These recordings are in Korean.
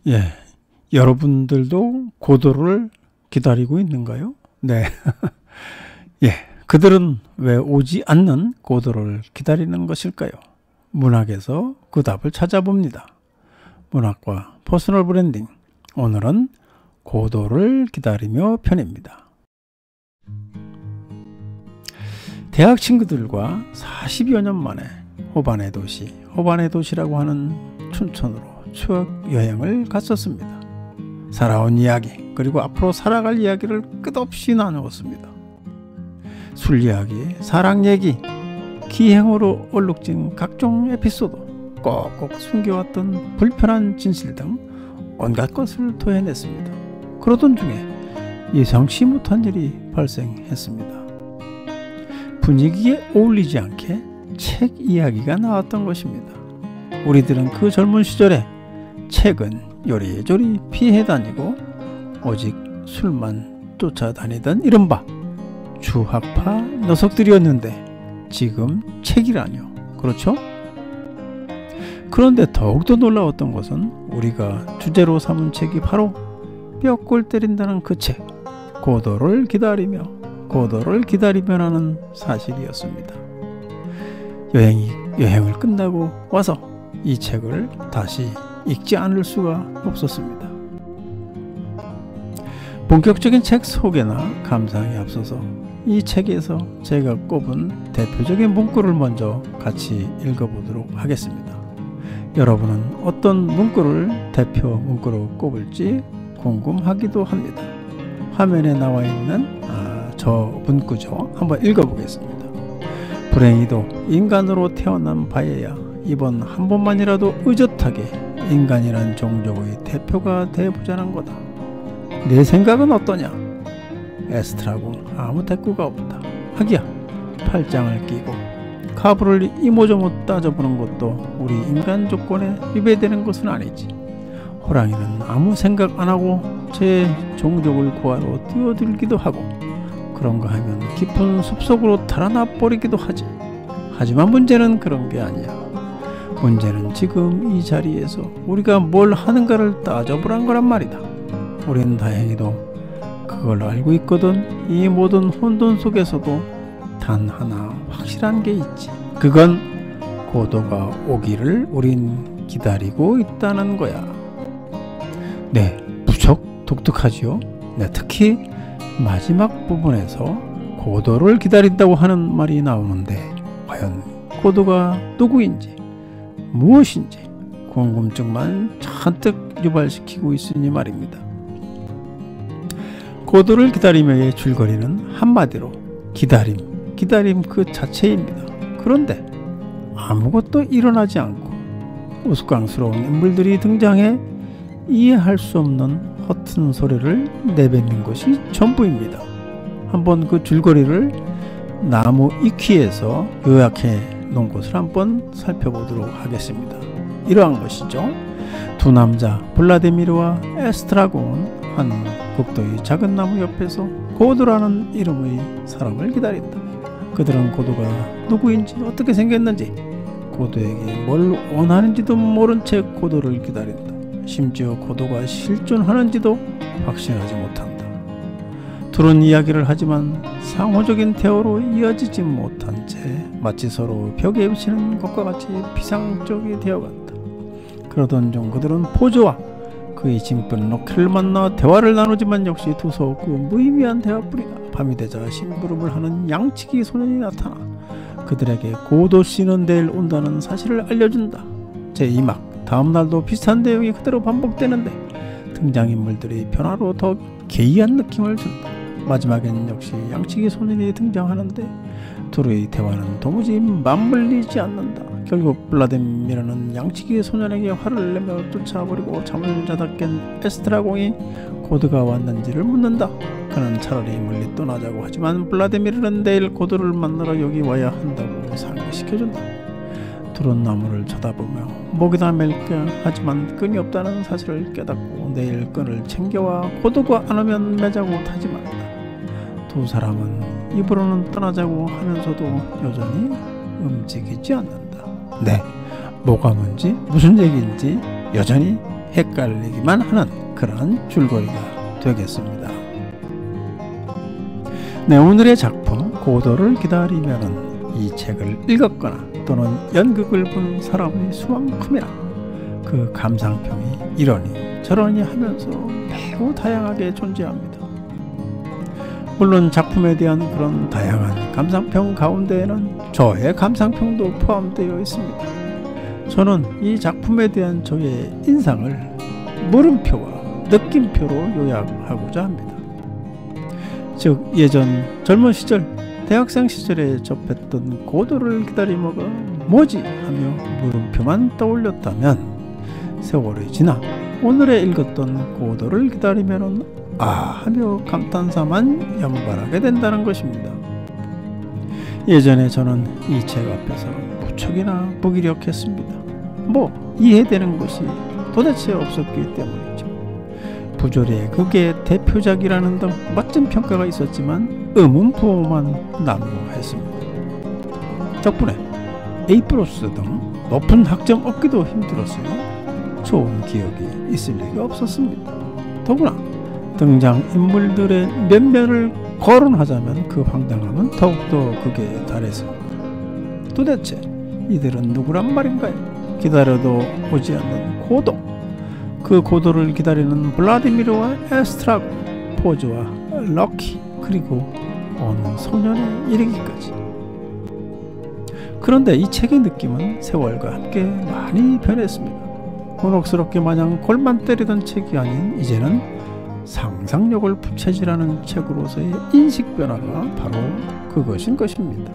예, 여러분들도 고도를 기다리고 있는가요? 네. 예, 그들은 왜 오지 않는 고도를 기다리는 것일까요? 문학에서 그 답을 찾아봅니다. 문학과 퍼스널 브랜딩. 오늘은 고도를 기다리며 편입니다. 대학 친구들과 40여 년 만에 호반의 도시라고 하는 춘천으로 추억 여행을 갔었습니다. 살아온 이야기, 그리고 앞으로 살아갈 이야기를 끝없이 나누었습니다. 술 이야기, 사랑 얘기, 기행으로 얼룩진 각종 에피소드, 꼭꼭 숨겨왔던 불편한 진실 등 온갖 것을 토해냈습니다. 그러던 중에 예상치 못한 일이 발생했습니다. 분위기에 어울리지 않게 책 이야기가 나왔던 것입니다. 우리들은 그 젊은 시절에 책은 요리조리 피해 다니고 오직 술만 쫓아다니던 이른바 주학파 녀석들이었는데 지금 책이라뇨. 그렇죠? 그런데 더욱더 놀라웠던 것은 우리가 주제로 삼은 책이 바로 뼈골 때린다는 그 책, 고도를 기다리며라는 사실이었습니다. 여행을 끝나고 와서 이 책을 다시 읽지 않을 수가 없었습니다. 본격적인 책 소개나 감상에 앞서서 이 책에서 제가 꼽은 대표적인 문구를 먼저 같이 읽어보도록 하겠습니다. 여러분은 어떤 문구를 대표 문구로 꼽을지 궁금하기도 합니다. 화면에 나와 있는 저 문구죠. 한번 읽어보겠습니다. 불행히도 인간으로 태어난 바에야 이번 한 번만이라도 의젓하게 인간이란 종족의 대표가 되어보자는 거다. 내 생각은 어떠냐? 에스트라군 아무 대꾸가 없다. 하기야 팔짱을 끼고 카브를 이모저모 따져보는 것도 우리 인간 조건에 위배되는 것은 아니지. 호랑이는 아무 생각 안 하고 제 종족을 구하러 뛰어들기도 하고 그런가 하면 깊은 숲속으로 달아나 버리기도 하지. 하지만 문제는 그런 게 아니야. 문제는 지금 이 자리에서 우리가 뭘 하는가를 따져보란 거란 말이다. 우린 다행히도 그걸 알고 있거든. 이 모든 혼돈 속에서도 단 하나 확실한 게 있지. 그건 고도가 오기를 우린 기다리고 있다는 거야. 네, 무척 독특하지요. 네, 특히 마지막 부분에서 고도를 기다린다고 하는 말이 나오는데 과연 고도가 누구인지 무엇인지 궁금증만 잔뜩 유발시키고 있으니 말입니다. 고도를 기다리며의 줄거리는 한마디로 기다림 그 자체입니다. 그런데 아무것도 일어나지 않고 우스꽝스러운 인물들이 등장해 이해할 수 없는 허튼 소리를 내뱉는 것이 전부입니다. 한번 그 줄거리를 나무 위키에서 요약해 놓은 것을 한번 살펴보도록 하겠습니다. 이러한 것이죠. 두 남자 블라디미르와 에스트라곤은 한 국도의 작은 나무 옆에서 고도라는 이름의 사람을 기다린다. 그들은 고도가 누구인지 어떻게 생겼는지 고도에게 뭘 원하는지도 모른 채 고도를 기다린다. 심지어 고도가 실존하는지도 확신하지 못한다. 둘은 이야기를 하지만 상호적인 대화로 이어지지 못한 채 마치 서로 벽에 비치는 것과 같이 비상적이 되어간다. 그러던 중 그들은 포즈와 그의 짐꾼 로켓을 만나 대화를 나누지만 역시 두서없고 무의미한 대화뿐이다. 밤이 되자 심부름을 하는 양치기 소년이 나타나 그들에게 고도 씨는 내일 온다는 사실을 알려준다. 제2막 다음날도 비슷한 내용이 그대로 반복되는데 등장인물들이 변화로 더 개이한 느낌을 준다. 마지막에는 역시 양치기 소년이 등장하는데 둘의 대화는 도무지 맞물리지 않는다. 결국 블라디미르는 양치기 소년에게 화를 내며 쫓아버리고 잠을 자다 깬 에스트라공이 고도가 왔는지를 묻는다. 그는 차라리 멀리 떠나자고 하지만 블라디미르는 내일 고도를 만나러 여기 와야 한다고 상기시켜준다. 둘은 나무를 쳐다보며 목이다 맬까 하지만 끈이 없다는 사실을 깨닫고 내일 끈을 챙겨와 고도가 안 오면 매자고 다짐한다. 두 사람은 입으로는 떠나자고 하면서도 여전히 움직이지 않는다. 네, 뭐가 뭔지 무슨 얘기인지 여전히 헷갈리기만 하는 그런 줄거리가 되겠습니다. 네, 오늘의 작품 고도를 기다리면은 이 책을 읽었거나 또는 연극을 본 사람의 수만큼이나 그 감상평이 이러니 저러니 하면서 매우 다양하게 존재합니다. 물론 작품에 대한 그런 다양한 감상평 가운데에는 저의 감상평도 포함되어 있습니다. 저는 이 작품에 대한 저의 인상을 물음표와 느낌표로 요약하고자 합니다. 즉 예전 젊은 시절 대학생 시절에 접했던 고도를 기다리며가 뭐지 하며 물음표만 떠올렸다면 세월이 지나 오늘에 읽었던 고도를 기다리면은 아 하며 감탄사만 연발하게 된다는 것입니다. 예전에 저는 이 책 앞에서 무척이나 무기력했습니다. 뭐 이해되는 것이 도대체 없었기 때문이죠. 부조리의 극의 대표작이라는 등 멋진 평가가 있었지만 의문부호만 난무했습니다. 덕분에 A+ 등 높은 학점 얻기도 힘들었으니 좋은 기억이 있을 리가 없었습니다. 더구나 등장인물들의 면면을 거론하자면 그 황당함은 더욱더 극에 달했습니다. 도대체 이들은 누구란 말인가요? 기다려도 오지 않는 고도, 그 고도를 기다리는 블라디미르와 에스트라고, 포즈와 럭키, 그리고 어느 소년에 이르기까지. 그런데 이 책의 느낌은 세월과 함께 많이 변했습니다. 곤혹스럽게 마냥 골만 때리던 책이 아닌 이제는 상상력을 부채질하는 책으로서의 인식 변화가 바로 그것인 것입니다.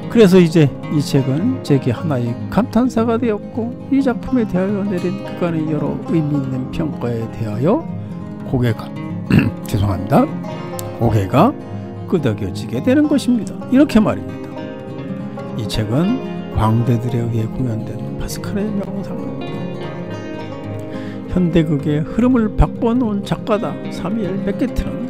그래서 이제 이 책은 제게 하나의 감탄사가 되었고 이 작품에 대하여 내린 그간의 여러 의미 있는 평가에 대하여 고개가 죄송합니다. 고개가 끄덕여지게 되는 것입니다. 이렇게 말입니다. 이 책은 광대들에 의해 공연된 파스칼의 명상입니다. 현대극의 흐름을 바꿔놓은 작가다 사미엘 베케트는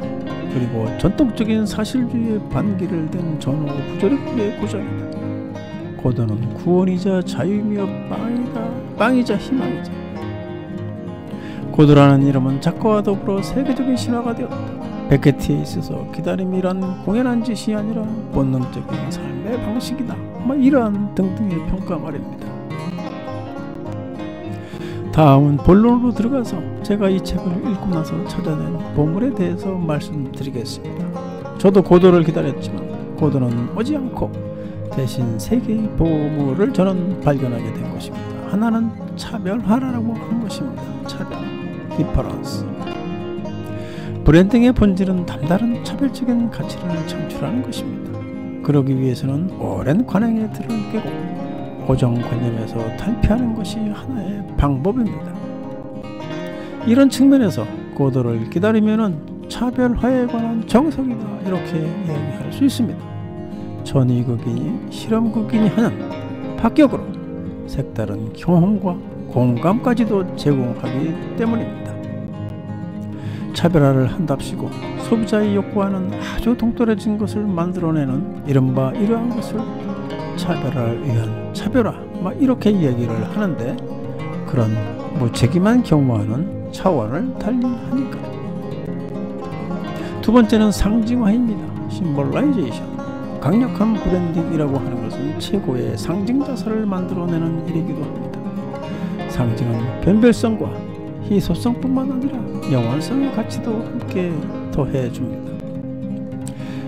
그리고 전통적인 사실주의의 반기를 든 전후 부조리극의 고장이다. 고도는 구원이자 자유이며 빵이자 희망이자. 고도라는 이름은 작가와 더불어 세계적인 신화가 되었다. 베케트에 있어서 기다림이란 공연한 짓이 아니라 본능적인 삶의 방식이다. 이러한 등등의 평가 말입니다. 다음은 본론으로 들어가서 제가 이 책을 읽고 나서 찾아낸 보물에 대해서 말씀드리겠습니다. 저도 고도를 기다렸지만 고도는 오지 않고 대신 세 개의 보물을 저는 발견하게 된 것입니다. 하나는 차별화라고 하는 것입니다. 차별, 디퍼런스. 브랜딩의 본질은 남다른 차별적인 가치를 창출하는 것입니다. 그러기 위해서는 오랜 관행의 틀을 깨고 고정관념에서 탈피하는 것이 하나의 방법입니다. 이런 측면에서 고도를 기다리면은 차별화에 관한 정석이다 이렇게 이야기할 수 있습니다. 전위극이니 실험극이니 하는 파격으로 색다른 경험과 공감까지도 제공하기 때문입니다. 차별화를 한답시고 소비자의 욕구와는 아주 동떨어진 것을 만들어내는 이른바 이러한 것을 차별화를 위한 차별화 이렇게 이야기를 하는데 그런 무책임한 경우와는 차원을 달리 하니까. 두 번째는 상징화입니다. 심볼라이제이션. 강력한 브랜딩이라고 하는 것은 최고의 상징자사를 만들어내는 일이기도 합니다. 상징은 변별성과 희소성뿐만 아니라 영원성의 가치도 함께 더해줍니다.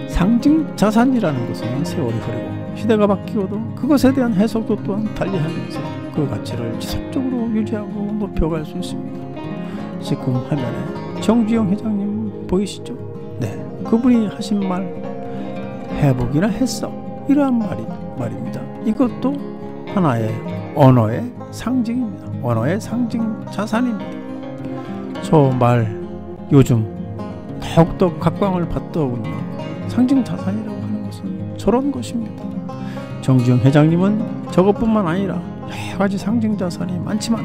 상징자산이라는 것은 세월이 흐르고 시대가 바뀌어도 그것에 대한 해석도 또한 달리하면서 그 가치를 지속적으로 유지하고 높여갈 수 있습니다. 지금 화면에 정주영 회장님 보이시죠? 네, 그분이 하신 말 해보기나 했어 이러한 말입니다. 이것도 하나의 언어의 상징입니다. 언어의 상징 자산입니다. 저 말 요즘 더욱더 각광을 받더군요. 상징 자산이라고 하는 것은 저런 것입니다. 정주영 회장님은 저것뿐만 아니라 여러가지 상징 자산이 많지만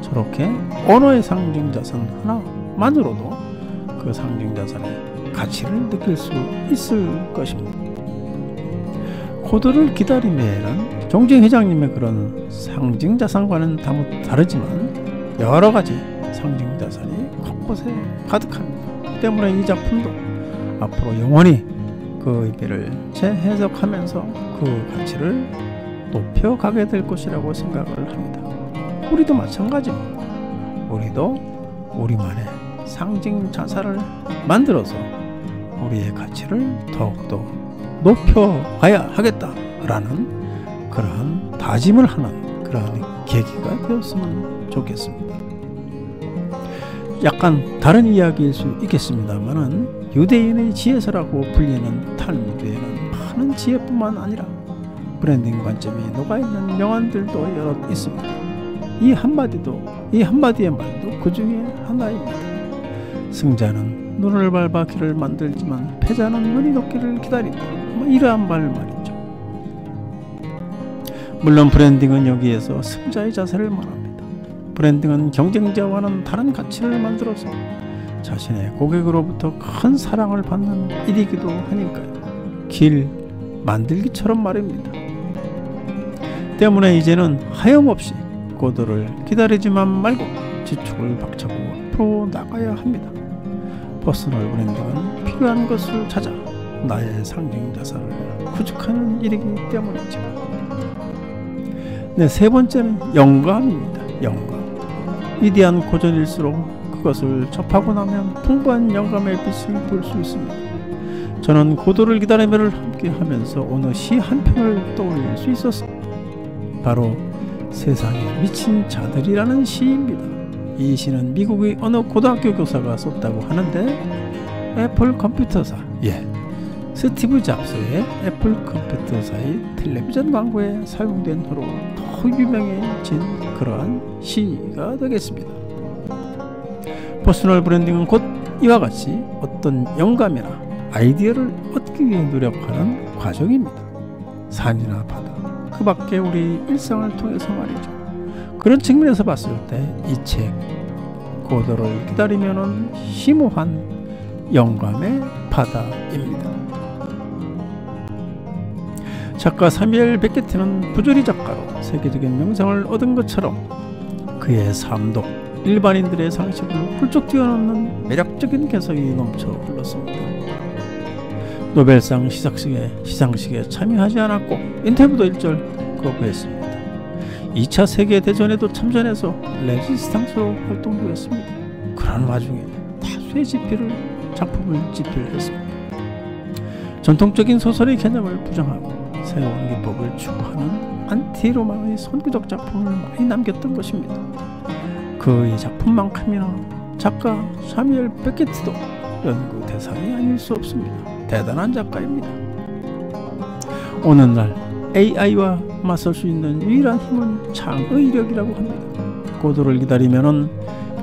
저렇게 언어의 상징 자산 하나만으로도 그 상징 자산의 가치를 느낄 수 있을 것입니다. 고도를 기다림에는 정주영 회장님의 그런 상징 자산과는 다르지만 여러 가지 상징 자산이 곳곳에 가득합니다. 때문에 이 작품도 앞으로 영원히 그 의미를 재해석하면서 그 가치를 높여가게 될 것이라고 생각을 합니다. 우리도 마찬가지입니다. 우리도 우리만의 상징 자산을 만들어서 우리의 가치를 더욱더 높여가야 하겠다라는 그러한 다짐을 하는 그러한 계기가 되었으면 좋겠습니다. 약간 다른 이야기일 수 있겠습니다만은 유대인의 지혜서라고 불리는 탈무드에는 많은 지혜뿐만 아니라 브랜딩 관점이 녹아있는 명언들도 여러 있습니다. 이 한마디의 말도 그 중에 하나입니다. 승자는 눈을 밟아 길을 만들지만 패자는 눈이 녹기를 기다린다. 이러한 말이죠. 물론 브랜딩은 여기에서 승자의 자세를 말합니다. 브랜딩은 경쟁자와는 다른 가치를 만들어서 자신의 고객으로부터 큰 사랑을 받는 일이기도 하니까요. 길 만들기처럼 말입니다. 때문에 이제는 하염없이 고도를 기다리지만 말고 지축을 박차고 앞으로 나가야 합니다. 퍼스널 브랜딩은 필요한 것을 찾아 나의 상징 자산을 구축하는 일이기 때문이죠. 네, 세 번째는 영감입니다. 영감. 위대한 고전일수록 그것을 접하고 나면 풍부한 영감의 빛을 볼 수 있습니다. 저는 고도를 기다리며를 함께 하면서 어느 시 한 편을 떠올릴 수 있었습니다. 바로 세상에 미친 자들이라는 시입니다. 이 시는 미국의 어느 고등학교 교사가 썼다고 하는데 애플 컴퓨터사, 스티브 잡스의 애플 컴퓨터사의 텔레비전 광고에 사용된 후로 더 유명해진 그러한 시가 되겠습니다. 퍼스널 브랜딩은 곧 이와 같이 어떤 영감이나 아이디어를 얻기 위해 노력하는 과정입니다. 산이나 바다, 그 밖에 우리 일상을 통해서 말이죠. 그런 측면에서 봤을 때 이 책 고도를 기다리면은 심오한 영감의 바다입니다. 작가 사뮤엘 베케트는 부조리 작가로 세계적인 명성을 얻은 것처럼 그의 삶도 일반인들의 상식을 훌쩍 뛰어넘는 매력적인 개성이 넘쳐 흘렀습니다. 노벨상 시상식에 참여하지 않았고 인터뷰도 일절 거부했습니다. 2차 세계대전에도 참전해서 레지스탕스로 활동도 했습니다. 그런 와중에 다수의 작품을 집필했습니다. 전통적인 소설의 개념을 부정하고 새로운 기법을 추구하는 안티로망의 선구적 작품을 많이 남겼던 것입니다. 그의 작품만큼이나 작가 사뮤엘 베케트도 연구 대상이 아닐 수 없습니다. 대단한 작가입니다. 오늘날 AI와 맞설 수 있는 유일한 힘은 창의력이라고 합니다. 고도를 기다리면은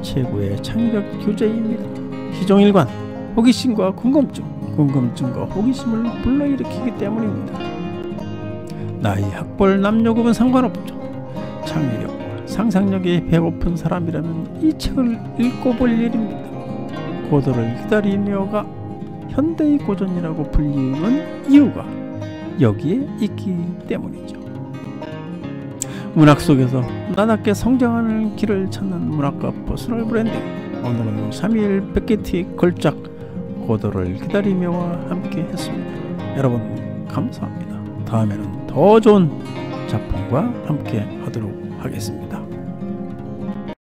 최고의 창의력 교재입니다. 희종일관, 호기심과 궁금증과 호기심을 불러일으키기 때문입니다. 나이, 학벌, 남녀 구분 상관없죠. 창의력과 상상력이 배고픈 사람이라면 이 책을 읽고 볼 일입니다. 고도를 기다리며가 현대의 고전이라고 불리는 이유가 여기에 있기 때문이죠. 문학 속에서 나답게 성장하는 길을 찾는 문학과 퍼스널 브랜딩, 오늘은 사뮤엘 베케트의 걸작 고도를 기다리며와 함께 했습니다. 여러분 감사합니다. 다음에는 더 좋은 작품과 함께 하도록 하겠습니다.